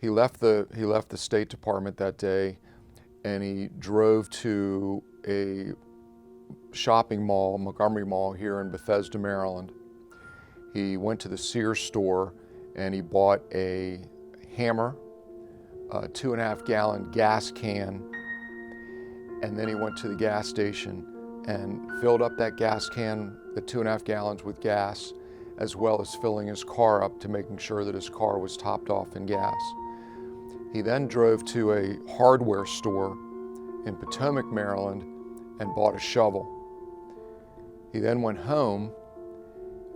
He left the State Department that day, and he drove to a shopping mall, Montgomery Mall, here in Bethesda, Maryland. He went to the Sears store and he bought a hammer, a 2.5-gallon gas can, and then he went to the gas station and filled up that gas can, the 2.5 gallons, with gas, as well as filling his car up to making sure that his car was topped off in gas. He then drove to a hardware store in Potomac, Maryland, and bought a shovel. He then went home,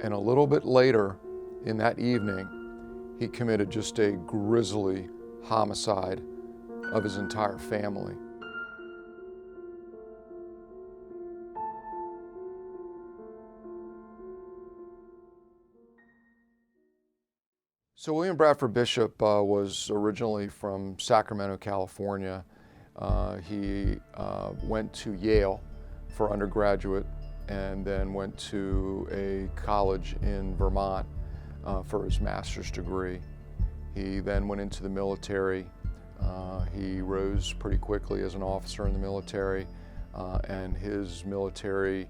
and a little bit later in that evening, he committed just a grisly homicide of his entire family. So William Bradford Bishop was originally from Sacramento, California. He went to Yale for undergraduate and then went to a college in Vermont for his master's degree. He then went into the military. He rose pretty quickly as an officer in the military, and his military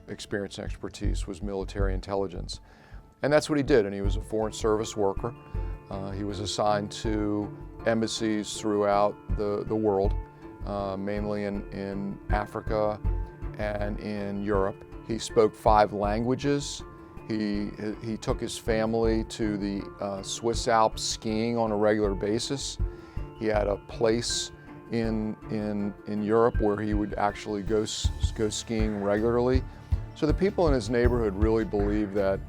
experience and expertise was military intelligence. And that's what he did, and he was a Foreign Service worker. He was assigned to embassies throughout the world, mainly in Africa and in Europe. He spoke 5 languages. He took his family to the Swiss Alps skiing on a regular basis. He had a place in Europe where he would actually go skiing regularly. So the people in his neighborhood really believed that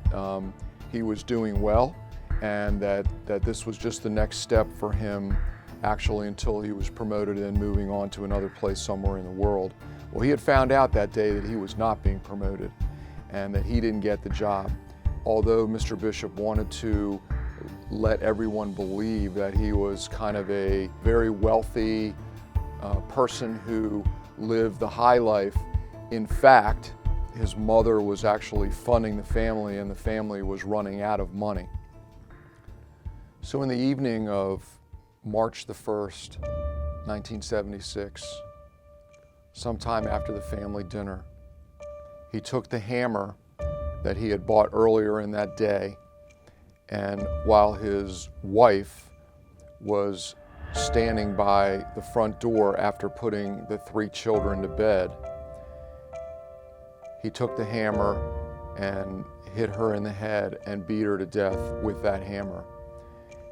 he was doing well, and that this was just the next step for him, actually, until he was promoted and moving on to another place somewhere in the world. Well, he had found out that day that he was not being promoted and that he didn't get the job. Although Mr. Bishop wanted to let everyone believe that he was kind of a very wealthy person who lived the high life, in fact, his mother was actually funding the family, and the family was running out of money. So in the evening of March the 1st, 1976, sometime after the family dinner, he took the hammer that he had bought earlier in that day, and while his wife was standing by the front door after putting the 3 children to bed, he took the hammer and hit her in the head and beat her to death with that hammer.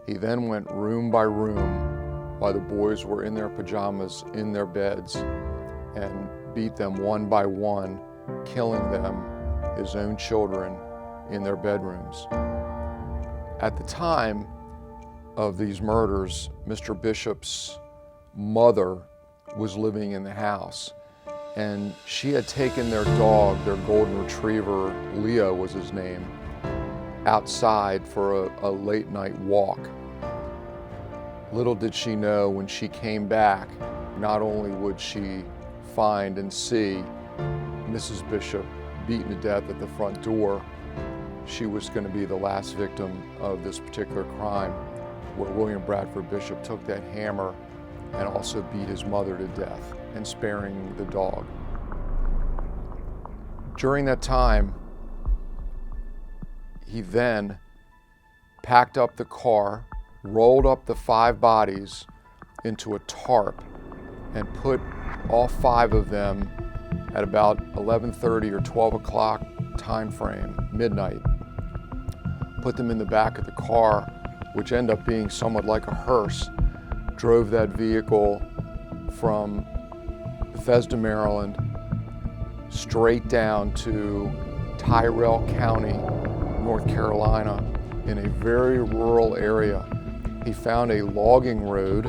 He then went room by room while the boys were in their pajamas in their beds and beat them one by one, killing them, his own children, in their bedrooms. At the time of these murders, Mr. Bishop's mother was living in the house, and she had taken their dog, their golden retriever, Leo was his name, outside for a late night walk. Little did she know, when she came back, not only would she find and see Mrs. Bishop beaten to death at the front door, she was going to be the last victim of this particular crime, where William Bradford Bishop took that hammer and also beat his mother to death, and sparing the dog. During that time, he then packed up the car, rolled up the 5 bodies into a tarp, and put all 5 of them at about 11:30 or 12 o'clock time frame, midnight, put them in the back of the car, which ended up being somewhat like a hearse, drove that vehicle from Bethesda, Maryland, straight down to Tyrrell County, North Carolina, in a very rural area. He found a logging road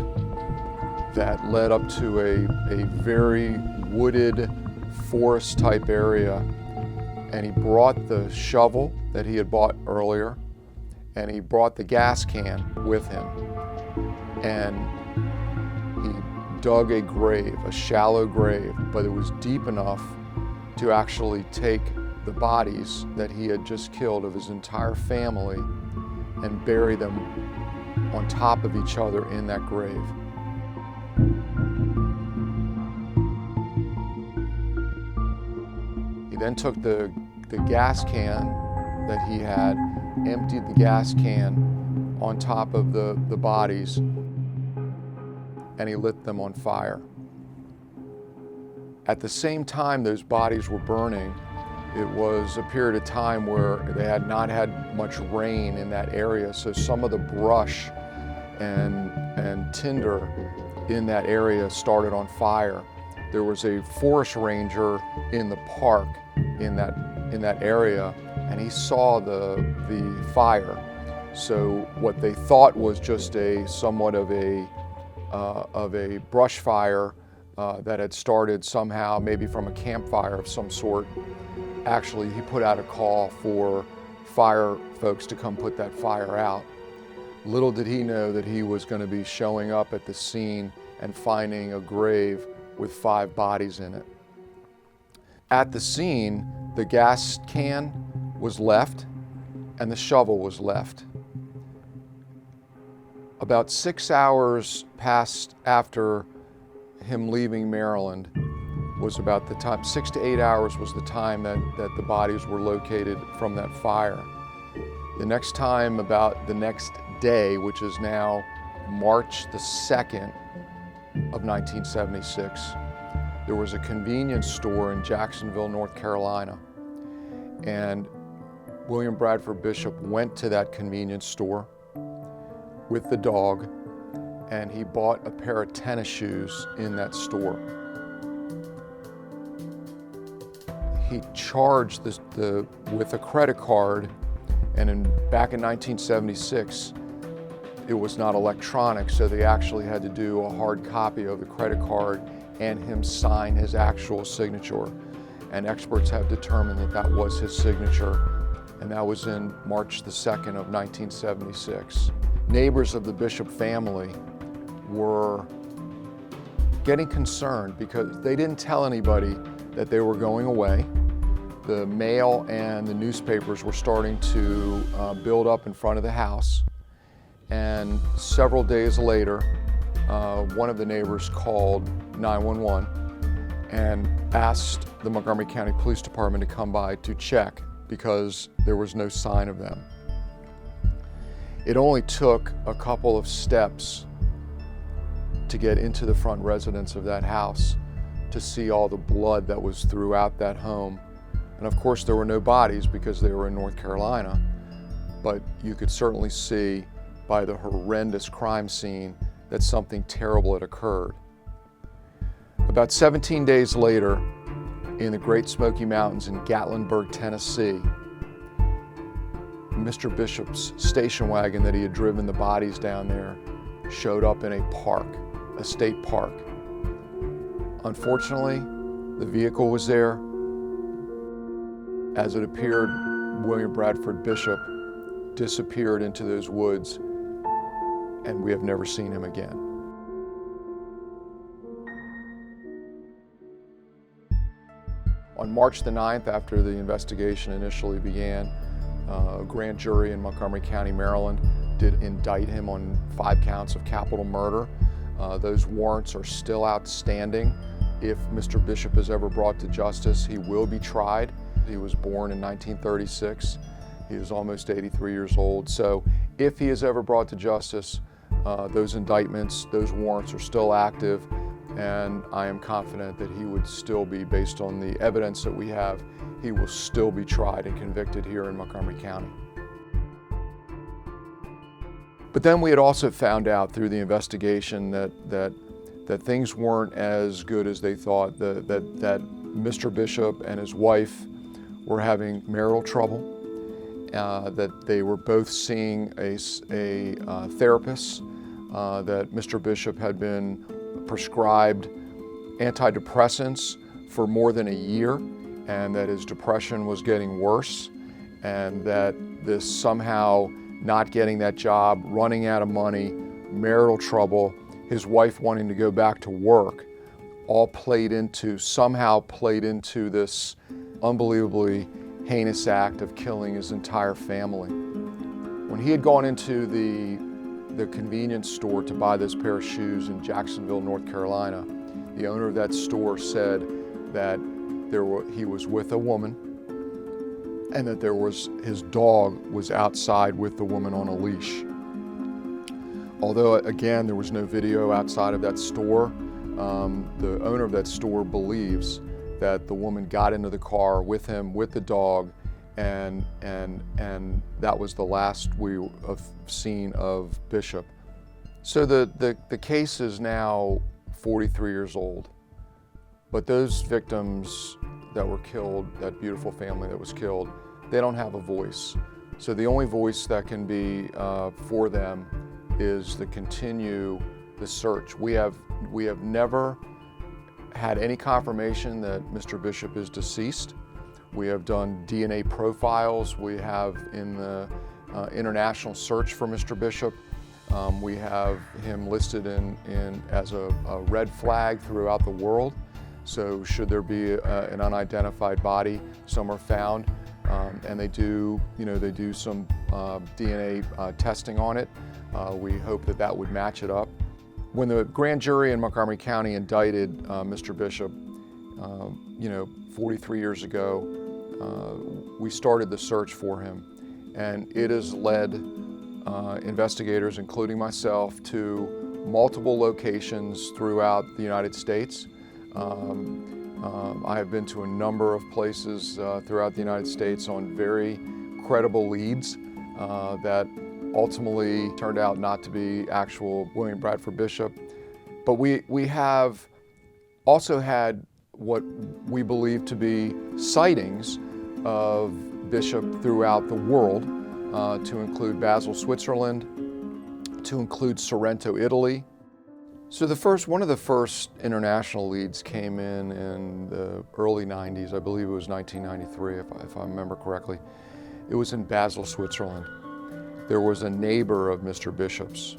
that led up to a very wooded forest-type area, and he brought the shovel that he had bought earlier, and he brought the gas can with him, and he dug a grave, a shallow grave, but it was deep enough to actually take the bodies that he had just killed of his entire family and bury them on top of each other in that grave. He then took the gas can that he had, emptied the gas can on top of the bodies, and he lit them on fire. At the same time those bodies were burning, it was a period of time where they had not had much rain in that area, so some of the brush and tinder in that area started on fire. There was a forest ranger in the park in that area, and he saw the fire. So what they thought was just somewhat of a brush fire that had started somehow, maybe from a campfire of some sort. Actually, he put out a call for fire folks to come put that fire out. Little did he know that he was going to be showing up at the scene and finding a grave with 5 bodies in it. At the scene, the gas can was left and the shovel was left. About 6 hours passed after him leaving Maryland was about the time, 6 to 8 hours was the time that the bodies were located from that fire. The next time, about the next day, which is now March the 2nd of 1976, there was a convenience store in Jacksonville, North Carolina, and William Bradford Bishop went to that convenience store with the dog, and he bought a pair of tennis shoes in that store. He charged with a credit card, and back in 1976, it was not electronic, so they actually had to do a hard copy of the credit card and him sign his actual signature. And experts have determined that that was his signature, and that was in March the 2nd of 1976. Neighbors of the Bishop family were getting concerned because they didn't tell anybody that they were going away. The mail and the newspapers were starting to build up in front of the house. And several days later, one of the neighbors called 911 and asked the Montgomery County Police Department to come by to check because there was no sign of them. It only took a couple of steps to get into the front residence of that house to see all the blood that was throughout that home. And of course there were no bodies because they were in North Carolina, but you could certainly see by the horrendous crime scene that something terrible had occurred. About 17 days later, in the Great Smoky Mountains in Gatlinburg, Tennessee, Mr. Bishop's station wagon that he had driven the bodies down there showed up in a park, a state park. Unfortunately, the vehicle was there. As it appeared, William Bradford Bishop disappeared into those woods, and we have never seen him again. On March the 9th, after the investigation initially began, a grand jury in Montgomery County, Maryland, did indict him on 5 counts of capital murder. Those warrants are still outstanding. If Mr. Bishop is ever brought to justice, he will be tried. He was born in 1936. He is almost 83 years old. So if he is ever brought to justice, those indictments, those warrants are still active, and I am confident that he would still be, based on the evidence that we have, he will still be tried and convicted here in Montgomery County. But then we had also found out through the investigation that things weren't as good as they thought, that Mr. Bishop and his wife were having marital trouble, that they were both seeing a therapist, that Mr. Bishop had been prescribed antidepressants for more than a year, and that his depression was getting worse, and that this somehow not getting that job, running out of money, marital trouble, his wife wanting to go back to work, all somehow played into this unbelievably heinous act of killing his entire family. When he had gone into the convenience store to buy this pair of shoes in Jacksonville, North Carolina, the owner of that store said that he was with a woman and that his dog was outside with the woman on a leash. Although, again, there was no video outside of that store, the owner of that store believes that the woman got into the car with him, with the dog, and that was the last we have seen of Bishop. So the case is now 43 years old, but those victims that were killed, that beautiful family that was killed, they don't have a voice. So the only voice that can be for them is to continue the search. We have never had any confirmation that Mr. Bishop is deceased. We have done DNA profiles. We have in the international search for Mr. Bishop, we have him listed as a red flag throughout the world. So should there be an unidentified body, some are found, and they do some DNA testing on it. We hope that would match it up. When the grand jury in Montgomery County indicted Mr. Bishop, 43 years ago, we started the search for him, and it has led investigators, including myself, to multiple locations throughout the United States. I have been to a number of places throughout the United States on very credible leads that ultimately turned out not to be actual William Bradford Bishop. But we have also had what we believe to be sightings of Bishop throughout the world, to include Basel, Switzerland, to include Sorrento, Italy. So one of the first international leads came in the early 90s. I believe it was 1993, if I remember correctly. It was in Basel, Switzerland. There was a neighbor of Mr. Bishop's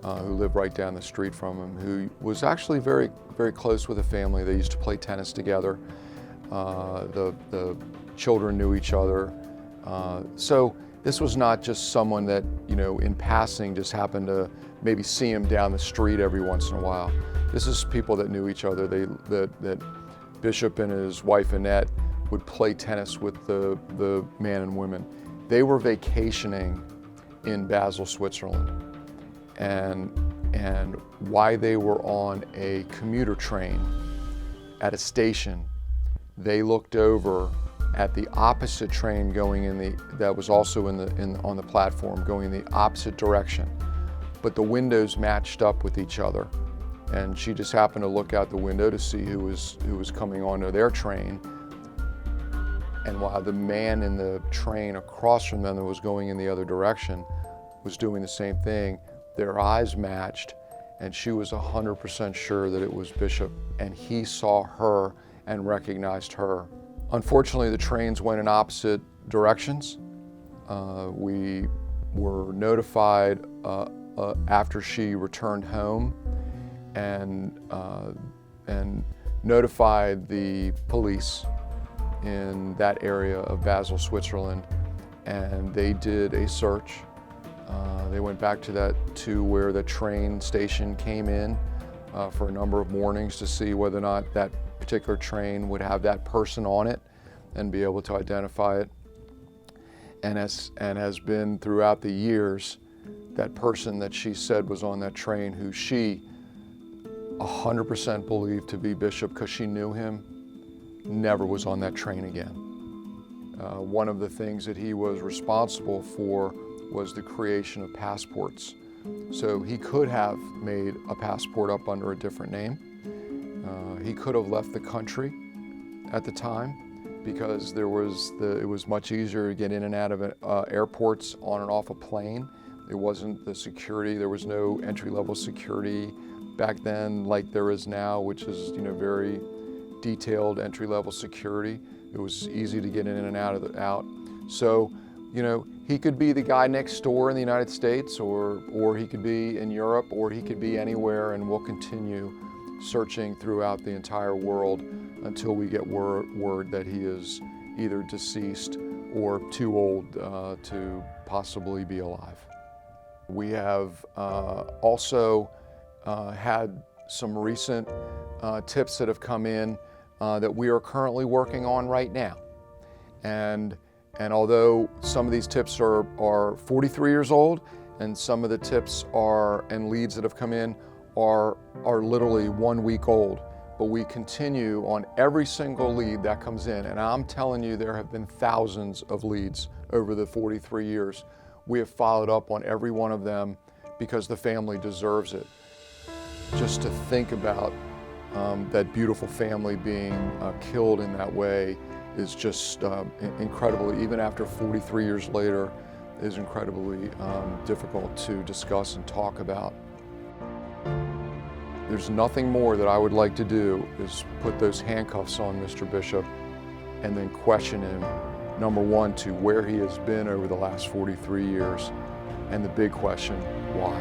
who lived right down the street from him, who was actually very, very close with the family. They used to play tennis together. The children knew each other. So this was not just someone that, in passing just happened to maybe see him down the street every once in a while. This is people that knew each other. That Bishop and his wife Annette would play tennis with the man and women. They were vacationing in Basel, Switzerland, and while they were on a commuter train at a station, they looked over at the opposite train going that was also on the platform going in the opposite direction, but the windows matched up with each other, and she just happened to look out the window to see who was coming onto their train. And while the man in the train across from them that was going in the other direction was doing the same thing, their eyes matched, and she was 100% sure that it was Bishop, and he saw her and recognized her. Unfortunately, the trains went in opposite directions. We were notified after she returned home, and notified the police in that area of Basel, Switzerland, and they did a search. They went back to where the train station came in for a number of mornings to see whether or not that particular train would have that person on it and be able to identify it. And has been throughout the years, that person that she said was on that train, who she 100% believed to be Bishop because she knew him, never was on that train again. One of the things that he was responsible for was the creation of passports. So he could have made a passport up under a different name. He could have left the country at the time because it was much easier to get in and out of airports on and off a plane. It wasn't the security, there was no entry-level security back then like there is now, which is very detailed entry-level security. It was easy to get in and out. So, he could be the guy next door in the United States, or he could be in Europe, or he could be anywhere, and we'll continue searching throughout the entire world until we get word that he is either deceased or too old to possibly be alive. We have also had some recent tips that have come in that we are currently working on right now. And although some of these tips are 43 years old, and some of the tips and leads that have come in are literally 1 week old, but we continue on every single lead that comes in. And I'm telling you, there have been thousands of leads over the 43 years. We have followed up on every one of them because the family deserves it. Just to think about that beautiful family being killed in that way is just incredibly, even after 43 years later, is incredibly difficult to discuss and talk about. There's nothing more that I would like to do is put those handcuffs on Mr. Bishop and then question him, number one, to where he has been over the last 43 years, and the big question, why?